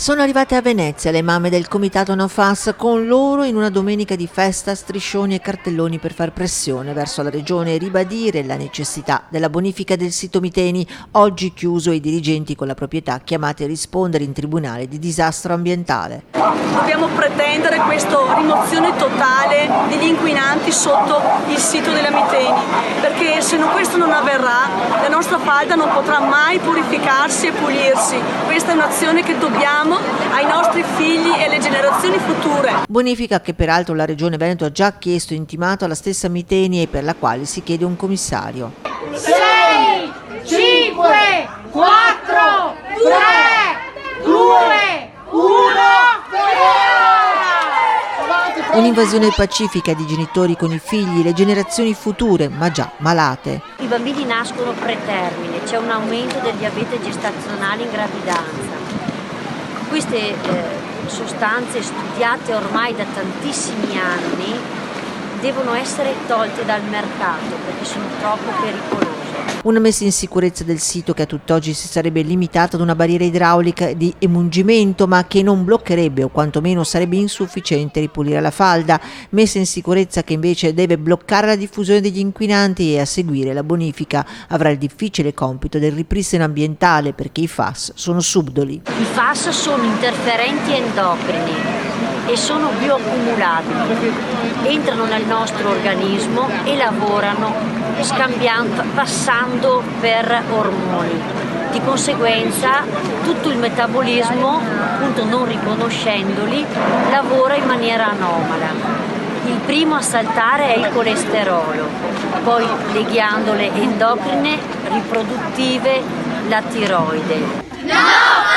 Sono arrivate a Venezia le mamme del comitato No Fas, con loro in una domenica di festa striscioni e cartelloni per far pressione verso la regione e ribadire la necessità della bonifica del sito Miteni, oggi chiuso, e i dirigenti con la proprietà chiamati a rispondere in tribunale di disastro ambientale. Dobbiamo pretendere questa rimozione totale degli inquinanti sotto il sito della Miteni, perché se questo non avverrà la nostra falda non potrà mai purificarsi e pulirsi. Questa è un'azione che dobbiamo ai nostri figli e alle generazioni future. Bonifica che peraltro la Regione Veneto ha già chiesto e intimato alla stessa Miteni e per la quale si chiede un commissario. 6, 5, 4, 3, 2, 1... Un'invasione pacifica di genitori con i figli, le generazioni future, ma già malate. I bambini nascono pretermine, c'è un aumento del diabete gestazionale in gravidanza. Queste sostanze studiate ormai da tantissimi anni devono essere tolte dal mercato perché sono troppo pericolose. Una messa in sicurezza del sito che a tutt'oggi si sarebbe limitata ad una barriera idraulica di emungimento, ma che non bloccherebbe o quantomeno sarebbe insufficiente ripulire la falda. Messa in sicurezza che invece deve bloccare la diffusione degli inquinanti e a seguire la bonifica avrà il difficile compito del ripristino ambientale perché i FAS sono subdoli. I FAS sono interferenti endocrini e sono bioaccumulabili, entrano nel nostro organismo e lavorano passando per ormoni. Di conseguenza tutto il metabolismo, appunto non riconoscendoli, lavora in maniera anomala. Il primo a saltare è il colesterolo, poi le ghiandole endocrine, riproduttive, la tiroide. No!